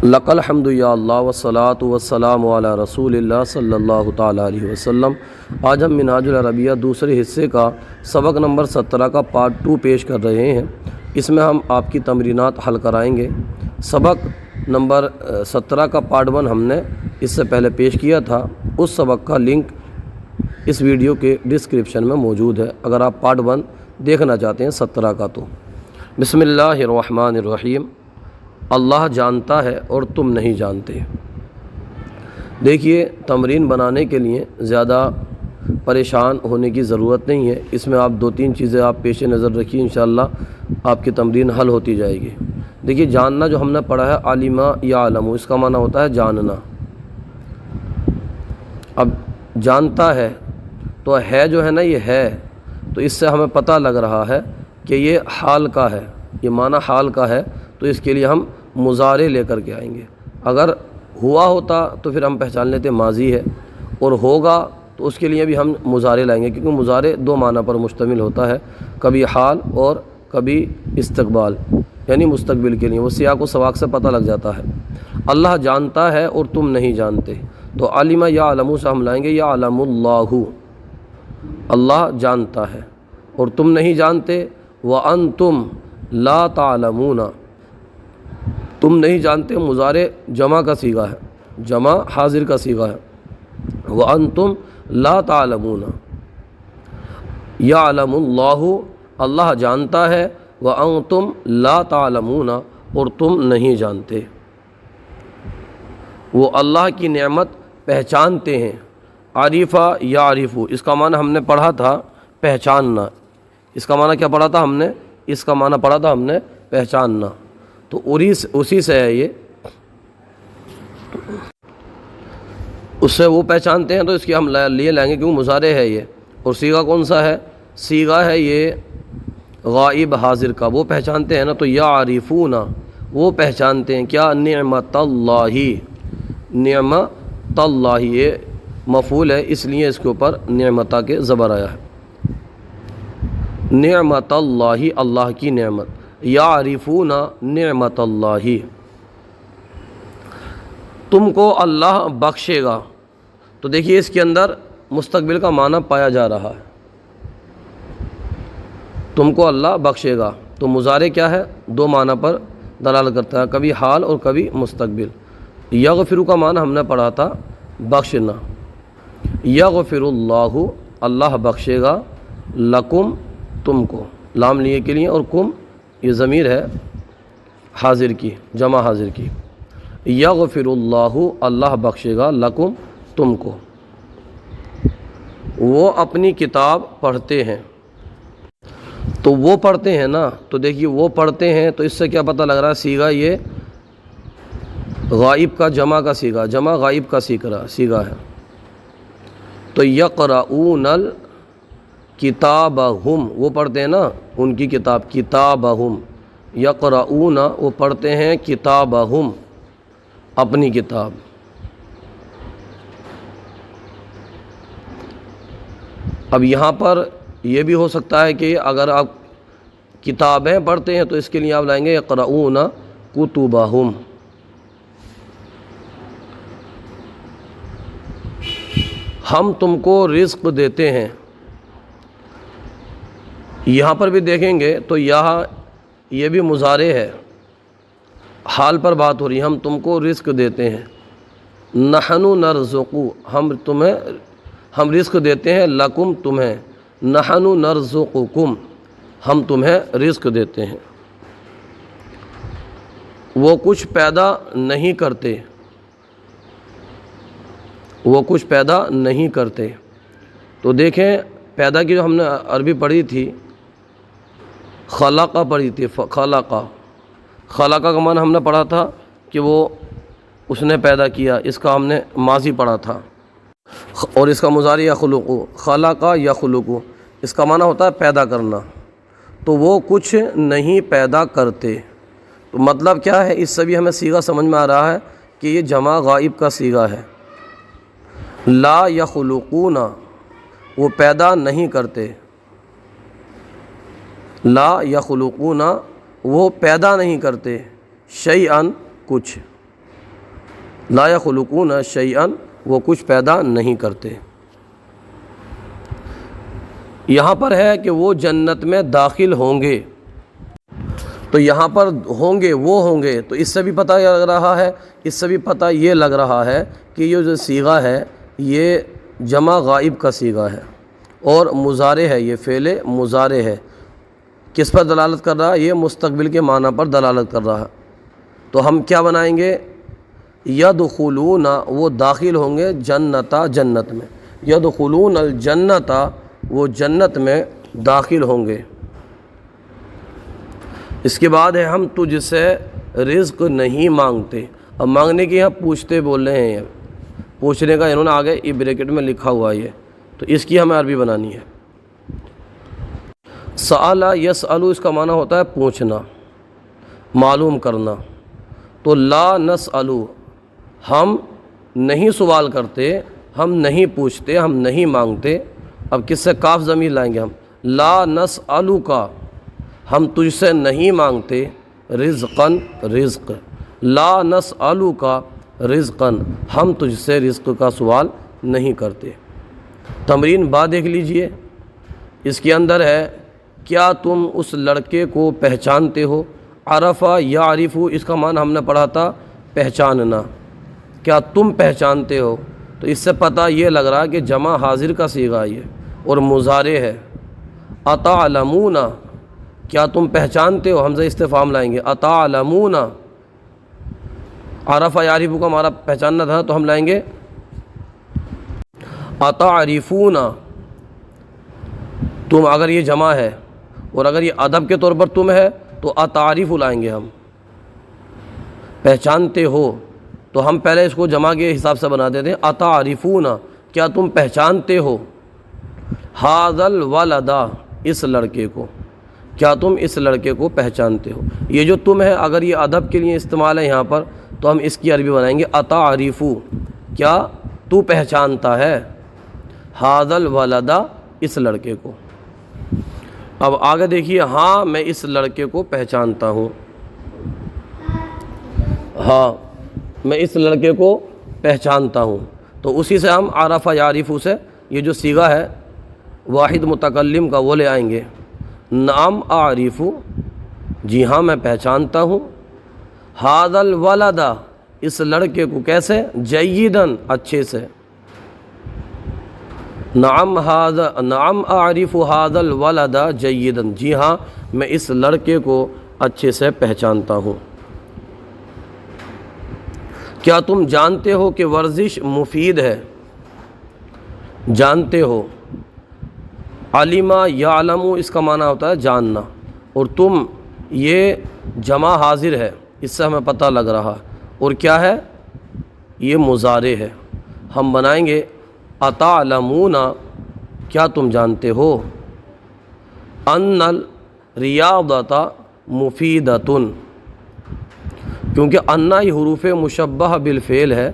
لقل حمد یا اللہ والصلاۃ والسلام علی رسول اللہ صلی اللہ تعالیٰ علیہ وسلم۔ آج ہم منہاج العربیہ دوسرے حصے کا سبق نمبر 17 کا پارٹ 2 پیش کر رہے ہیں۔ اس میں ہم آپ کی تمرینات حل کرائیں گے۔ سبق نمبر 17 کا پارٹ 1 ہم نے اس سے پہلے پیش کیا تھا، اس سبق کا لنک اس ویڈیو کے ڈسکرپشن میں موجود ہے اگر آپ پارٹ 1 دیکھنا چاہتے ہیں 17 کا تو۔ بسم اللہ الرحمن الرحیم۔ اللہ جانتا ہے اور تم نہیں جانتے۔ دیکھیے، تمرین بنانے کے لیے زیادہ پریشان ہونے کی ضرورت نہیں ہے۔ اس میں آپ 2-3 چیزیں آپ پیش نظر رکھیے، انشاءاللہ آپ کی تمرین حل ہوتی جائے گی۔ دیکھیے، جاننا جو ہم نے پڑھا ہے عالمہ یا علم، اس کا معنی ہوتا ہے جاننا۔ اب جانتا ہے تو ہے جو ہے نا، یہ ہے، تو اس سے ہمیں پتہ لگ رہا ہے کہ یہ حال کا ہے، یہ معنی حال کا ہے، تو اس کے لیے ہم مضارع لے کر کے آئیں گے۔ اگر ہوا ہوتا تو پھر ہم پہچان لیتے ماضی ہے، اور ہوگا تو اس کے لیے بھی ہم مضارع لائیں گے، کیونکہ مضارع 2 معنی پر مشتمل ہوتا ہے، کبھی حال اور کبھی استقبال، یعنی مستقبل کے لیے۔ وہ سیاق و سواق سے پتہ لگ جاتا ہے۔ اللہ جانتا ہے اور تم نہیں جانتے، تو عالمہ یا علمو سے ہم لائیں گے یا علم اللہ، اللہ جانتا ہے اور تم نہیں جانتے۔ وَأَنْتُمْ لَا تَعْلَمُونَ، تم نہیں جانتے مضارع جمع کا صیغہ ہے، جمع حاضر کا صیغہ ہے۔ وَأَنْتُمْ لَا تَعْلَمُونَ، يَعْلَمُ اللَّهُ، اللہ جانتا ہے، وَأَنْتُمْ لَا تَعْلَمُونَ، اور تم نہیں جانتے۔ وہ اللہ کی نعمت پہچانتے ہیں۔ عارفہ یعرف، اس کا معنی ہم نے پڑھا تھا پہچاننا۔ اس کا معنی کیا پڑھا تھا ہم نے؟ اس کا معنی پڑھا تھا ہم نے پہچاننا، تو اسی سے ہے یہ، اس سے وہ پہچانتے ہیں، تو اس کی ہم لیے لائیں گے کیوں مضارع ہے یہ۔ اور صیغہ کون سا ہے؟ صیغہ ہے یہ غائب حاضر کا، وہ پہچانتے ہیں نا، تو یعرفون، وہ پہچانتے ہیں کیا؟ نعمت اللہ، نعمت اللہ، یہ مفعول ہے، اس لیے اس کے اوپر نعمتہ کے زبر آیا ہے۔ نعمت اللہ، اللہ کی نعمت۔ یعرفون نعمت اللہ، تم کو اللہ بخشے گا، تو دیکھیے اس کے اندر مستقبل کا معنی پایا جا رہا ہے، تم کو اللہ بخشے گا، تو مضارع کیا ہے؟ 2 معنی پر دلالت کرتا ہے، کبھی حال اور کبھی مستقبل۔ یغفر کا معنی ہم نے پڑھا تھا بخشنا۔ یغفر اللہ، اللہ بخشے گا، لکم، تم کو، لام لیے کے لیے، اور کم یہ ضمیر ہے حاضر کی، جمع حاضر کی۔ یغفر اللہ، اللہ بخشے گا، لکم، تم کو۔ وہ اپنی کتاب پڑھتے ہیں، تو وہ پڑھتے ہیں نا، تو دیکھیے وہ پڑھتے ہیں، تو اس سے کیا پتہ لگ رہا ہے؟ صیغہ یہ غائب کا جمع کا صیغہ، جمع غائب کا صیغہ ہے، تو یقرؤون کتابہم، وہ پڑھتے ہیں نا ان کی کتاب، کتابہم، یقرؤون، وہ پڑھتے ہیں، کتابہم، اپنی کتاب۔ اب یہاں پر یہ بھی ہو سکتا ہے کہ اگر آپ کتابیں پڑھتے ہیں تو اس کے لیے آپ لائیں گے یقرؤون کتبہم۔ ہم تم کو رزق دیتے ہیں، یہاں پر بھی دیکھیں گے تو یہاں یہ بھی مضارع ہے، حال پر بات ہو رہی ہے، ہم تم کو رزق دیتے ہیں۔ نحن نرزق، ہم رزق دیتے ہیں، لکم، تمہیں، نحن نرزقکم، ہم تمہیں رزق دیتے ہیں۔ وہ کچھ پیدا نہیں کرتے، وہ کچھ پیدا نہیں کرتے، تو دیکھیں پیدا کی جو ہم نے عربی پڑھی تھی، خلقہ پڑھی تھی، خلقہ کا معنی ہم نے پڑھا تھا کہ وہ اس نے پیدا کیا، اس کا ہم نے ماضی پڑھا تھا، اور اس کا مضارع یخلق، خلقہ یخلق، اس کا معنی ہوتا ہے پیدا کرنا، تو وہ کچھ نہیں پیدا کرتے، تو مطلب کیا ہے؟ اس سے بھی ہمیں صیغہ سمجھ میں آ رہا ہے کہ یہ جمع غائب کا صیغہ ہے۔ لا یخلقون، وہ پیدا نہیں کرتے، لا یخلقون، وہ پیدا نہیں کرتے، شیئا، کچھ، لا یخلقون شیئا، وہ کچھ پیدا نہیں کرتے۔ یہاں پر ہے کہ وہ جنت میں داخل ہوں گے، تو یہاں پر ہوں گے، وہ ہوں گے، تو اس سے بھی پتہ لگ رہا ہے، اس سے بھی پتہ یہ لگ رہا ہے کہ یہ جو صیغہ ہے یہ جمع غائب کا صیغہ ہے اور مضارع ہے، یہ فعل مضارع ہے۔ کس پر دلالت کر رہا ہے؟ یہ مستقبل کے معنی پر دلالت کر رہا ہے۔ تو ہم کیا بنائیں گے؟ یدخلون، وہ داخل ہوں گے، جنتا، جنت میں، یدخلون الجنتا، وہ جنت میں داخل ہوں گے۔ اس کے بعد ہے ہم تجھ سے رزق نہیں مانگتے۔ اب مانگنے کی یہاں پوچھتے بول رہے ہیں، یہ پوچھنے کا انہوں نے آگے یہ بریکٹ میں لکھا ہوا ہے، تو اس کی ہمیں عربی بنانی ہے۔ سأل یسأل، اس کا معنی ہوتا ہے پوچھنا، معلوم کرنا۔ تو لا نسأل، ہم نہیں سوال کرتے، ہم نہیں پوچھتے، ہم نہیں مانگتے۔ اب کس سے کاف ضمیر لائیں گے ہم؟ لا نسأل کا، ہم تجھ سے نہیں مانگتے، رزقاً، رزق، لا نسأل کا رزقاً، ہم تجھ سے رزق کا سوال نہیں کرتے۔ تمرین با دیکھ لیجئے، اس کے اندر ہے کیا تم اس لڑکے کو پہچانتے ہو؟ عرفہ یعرف، اس کا معنی ہم نے پڑھا تھا پہچاننا، کیا تم پہچانتے ہو؟ تو اس سے پتہ یہ لگ رہا ہے کہ جمع حاضر کا صیغہ یہ اور مضارع ہے۔ اتعلمون، کیا تم پہچانتے ہو؟ حمزہ استفہام لائیں گے، اتعلمون، عرفہ یعرف کا ہمارا پہچاننا تھا تو ہم لائیں گے اتعرفون۔ تم اگر یہ جمع ہے اور اگر یہ ادب کے طور پر تم ہے تو اتعرف لائیں گے ہم، پہچانتے ہو، تو ہم پہلے اس کو جمع کے حساب سے بنا دیتے ہیں، اتعرفون، کیا تم پہچانتے ہو، ھذا الولد، اس لڑکے کو، کیا تم اس لڑکے کو پہچانتے ہو۔ یہ جو تم ہے اگر یہ ادب کے لیے استعمال ہے یہاں پر تو ہم اس کی عربی بنائیں گے اتعرف، کیا تو پہچانتا ہے، ھذا الولد، اس لڑکے کو۔ اب آگے دیکھیے، ہاں میں اس لڑکے کو پہچانتا ہوں، ہاں میں اس لڑکے کو پہچانتا ہوں، تو اسی سے ہم عرفہ یعرف سے یہ جو صیغہ ہے واحد متکلم کا وہ لے آئیں گے۔ نعم اعرف، جی ہاں میں پہچانتا ہوں، ھذا الولد، اس لڑکے کو، کیسے؟ جیداً، اچھے سے۔ نعم اعرف ھذا الولد جیداً، جی ہاں میں اس لڑکے کو اچھے سے پہچانتا ہوں۔ کیا تم جانتے ہو کہ ورزش مفید ہے؟ جانتے ہو، علم یعلم، اس کا معنی ہوتا ہے جاننا، اور تم یہ جمع حاضر ہے، اس سے ہمیں پتہ لگ رہا ہے، اور کیا ہے؟ یہ مضارع ہے۔ ہم بنائیں گے اتعلمون، کیا تم جانتے ہو، ان الریاضۃ مفیدۃ، کیونکہ انا یہ حروف مشبہ بالفعل ہے،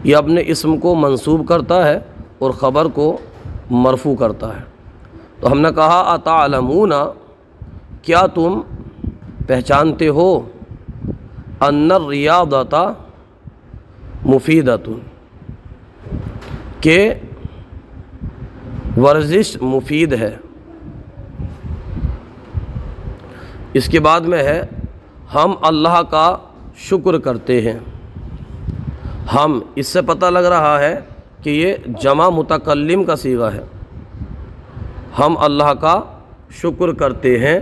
یہ اپنے اسم کو منصوب کرتا ہے اور خبر کو مرفوع کرتا ہے۔ تو ہم نے کہا اتعلمون، کیا تم پہچانتے ہو، ان الریاضۃ مفیدۃ، کہ ورزش مفید ہے۔ اس کے بعد میں ہے ہم اللہ کا شکر کرتے ہیں۔ ہم، اس سے پتہ لگ رہا ہے کہ یہ جمع متکلم کا صیغہ ہے۔ ہم اللہ کا شکر کرتے ہیں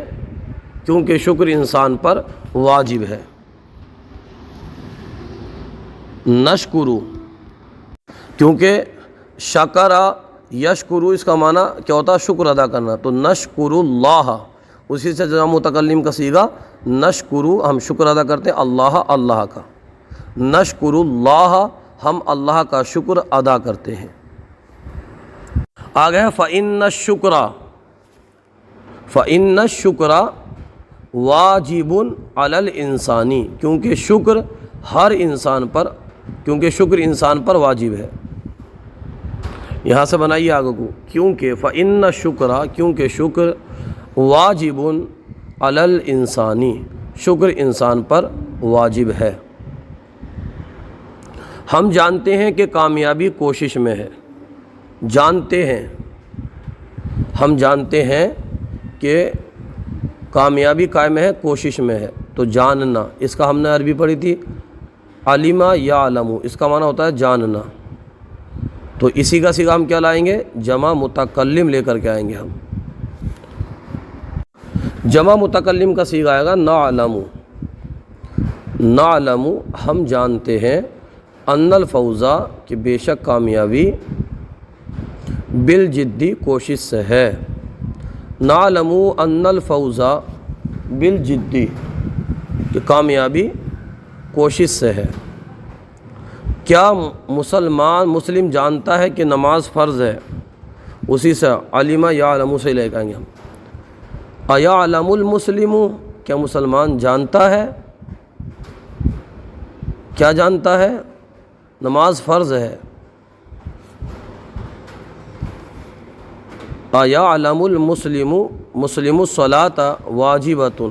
کیونکہ شکر انسان پر واجب ہے۔ نشکرو، کیونکہ شکر یشکرو، اس کا معنی کیا ہوتا ہے؟ شکر ادا کرنا، تو نشکر اللہ، اسی سے جمع متکلم کا صیغہ نشکرو، ہم شکر ادا کرتے ہیں اللہ، اللہ کا، نشکر اللہ، ہم اللہ کا شکر ادا کرتے ہیں۔ آگے ہے فإن الشکر، فإن الشکر واجب علی الانسانی، کیونکہ شکر ہر انسان پر، کیونکہ شکر انسان پر واجب ہے۔ یہاں سے بنائیے آگے کو، کیونکہ فإن الشکر، کیونکہ شکر واجب علی الانسانی، شکر انسان پر واجب ہے۔ ہم جانتے ہیں کہ کامیابی کوشش میں ہے، جانتے ہیں، ہم جانتے ہیں کہ کامیابی قائم ہے کوشش میں ہے، تو جاننا، اس کا ہم نے عربی پڑھی تھی علم یعلم، اس کا معنی ہوتا ہے جاننا، تو اسی کا صیغہ ہم کیا لائیں گے؟ جمع متکلم لے کر کے آئیں گے ہم۔ جمع متکلم کا صیغہ آئے گا نعلم، نعلم ہم جانتے ہیں، ان الفوز کہ بے شک کامیابی، بالجدی کوشش سے ہے، نعلم ان الفوز بالجدی کہ کامیابی کوشش سے ہے۔ کیا مسلم جانتا ہے کہ نماز فرض ہے؟ اسی سے علم یعلم سے لے کے آئیں گے ہم۔ ایعلم المسلم، کیا مسلمان جانتا ہے؟ کیا جانتا ہے؟ نماز فرض ہے۔ ایعلم المسلم، مسلم الصلاۃ واجبۃ،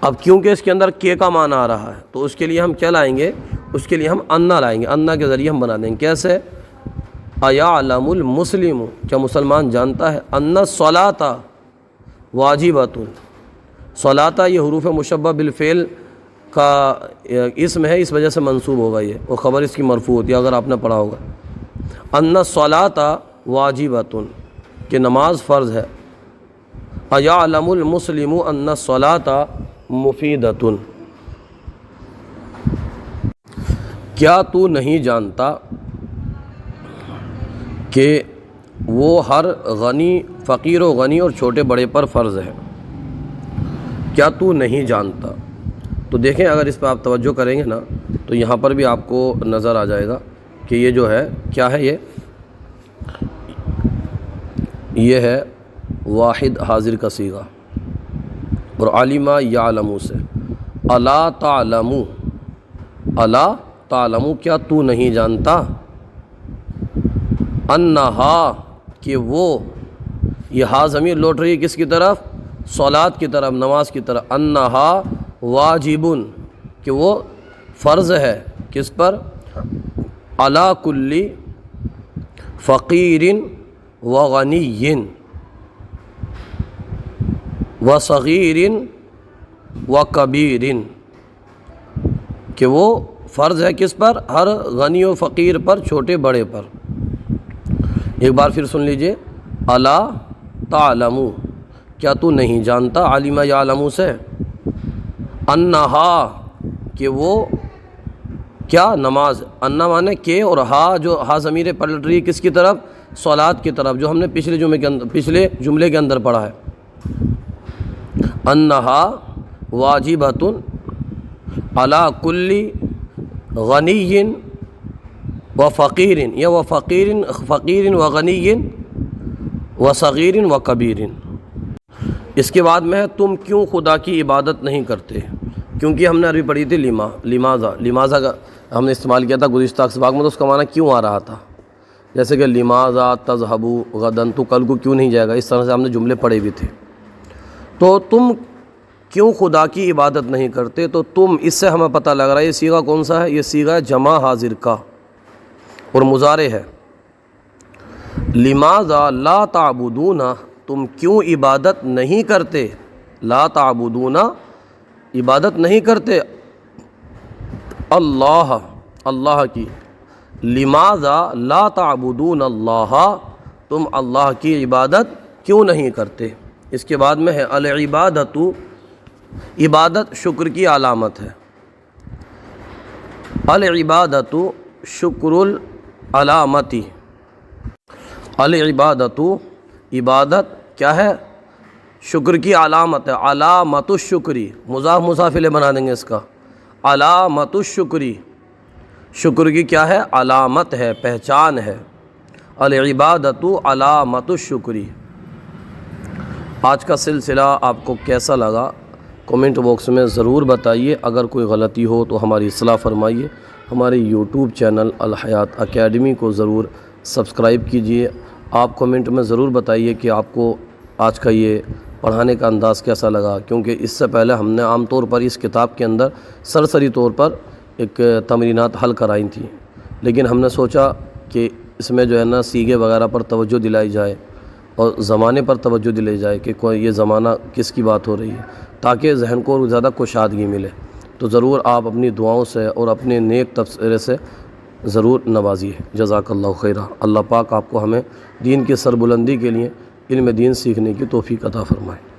اب کیونکہ اس کے اندر کے کا معنی آ رہا ہے تو اس کے لیے ہم کیا لائیں گے؟ اس کے لیے ہم انا لائیں گے، انا کے ذریعے ہم بنا دیں گے۔ کیسے؟ ایعلم المسلم، کیا مسلمان جانتا ہے، ان الصلاۃ واجبۃ، صلاۃ یہ حروف مشبہ بالفعل کا اسم ہے، اس وجہ سے منصوب ہوگا یہ، وہ خبر اس کی مرفوع ہوتی ہے اگر آپ نے پڑھا ہوگا۔ ان الصلاۃ واجبۃ، کہ نماز فرض ہے۔ ایعلم المسلم ان الصلاۃ مفیدۃ، کیا تو نہیں جانتا کہ وہ ہر غنی، فقیر و غنی اور چھوٹے بڑے پر فرض ہے؟ کیا تو نہیں جانتا؟ تو دیکھیں اگر اس پہ آپ توجہ کریں گے نا تو یہاں پر بھی آپ کو نظر آ جائے گا کہ یہ جو ہے کیا ہے، یہ ہے واحد حاضر کا صیغہ، اور علم یعلم سے، الا تعلم، الا تعلم، کیا تو نہیں جانتا، انہا، کہ وہ، یہ ہا ضمیر لوٹ رہی ہے کس کی طرف؟ صلاۃ کی طرف، نماز کی طرف، انہا واجبن، کہ وہ فرض ہے، کس پر؟ علی کل فقیر وغنی وصغیر وکبیر، کہ وہ فرض ہے کس پر؟ ہر غنی و فقیر پر، چھوٹے بڑے پر۔ ایک بار پھر سن لیجئے، الا تعلم، کیا تو نہیں جانتا، علم یعلم سے، انہا، کہ وہ کیا؟ نماز، انا مانے کہ، اور ہا جو ہا ضمیر پلٹ رہی ہے کس کی طرف؟ صلاۃ کی طرف، جو ہم نے پچھلے جملے کے اندر پڑھا ہے، انہا واجبۃ علی کل غنی و فقیر، یا و فقیر و غنی و صغیر و کبیر۔ اس کے بعد میں ہے تم کیوں خدا کی عبادت نہیں کرتے؟ کیونکہ ہم نے عربی پڑھی تھی لماذا کا ہم نے استعمال کیا تھا گزشتہ اسباق میں، تو اس کا معنی کیوں آ رہا تھا، جیسے کہ لماذا تذهب غدا، تو کل کو کیوں نہیں جائے گا، اس طرح سے ہم نے جملے پڑھے بھی تھے۔ تو تم کیوں خدا کی عبادت نہیں کرتے، تو تم، اس سے ہمیں پتہ لگ رہا ہے یہ صیغہ کون سا ہے، یہ صیغہ جمع حاضر کا اور مضارع ہے۔ لماذا لا تعبدون، تم کیوں عبادت نہیں کرتے، لا تعبدون، عبادت نہیں کرتے، اللہ کی، لماذا لا تعبدون اللہ، تم اللہ کی عبادت کیوں نہیں کرتے۔ اس کے بعد میں ہے العبادت، عبادت شکر کی علامت ہے، العبادت شکر العلامتی، العبادت، عبادت کیا ہے؟ شکر کی علامت ہے، علامت الشکری، مضاف مضاف الیہ بنا دیں گے اس کا، علامت الشکری، شکر کی کیا ہے؟ علامت ہے، پہچان ہے، العبادت علامت الشکری۔ آج کا سلسلہ آپ کو کیسا لگا کمنٹ باکس میں ضرور بتائیے، اگر کوئی غلطی ہو تو ہماری اصلاح فرمائیے، ہمارے یوٹیوب چینل الحیات اکیڈمی کو ضرور سبسکرائب کیجیے۔ آپ کمنٹ میں ضرور بتائیے کہ آپ کو آج کا یہ پڑھانے کا انداز کیسا لگا، کیونکہ اس سے پہلے ہم نے عام طور پر اس کتاب کے اندر سرسری طور پر ایک تمرینات حل کرائی تھیں، لیکن ہم نے سوچا کہ اس میں جو ہے نا سیغے وغیرہ پر توجہ دلائی جائے اور زمانے پر توجہ دلائی جائے کہ کوئی یہ زمانہ کس کی بات ہو رہی ہے، تاکہ ذہن کو زیادہ کشادگی ملے۔ تو ضرور آپ اپنی دعاؤں سے اور اپنے نیک تبصرے سے ضرور نوازیے۔ جزاک اللہ خیرہ۔ اللہ پاک آپ کو ہمیں دین کی سربلندی کے لیے علم دین سیکھنے کی توفیق عطا فرمائے۔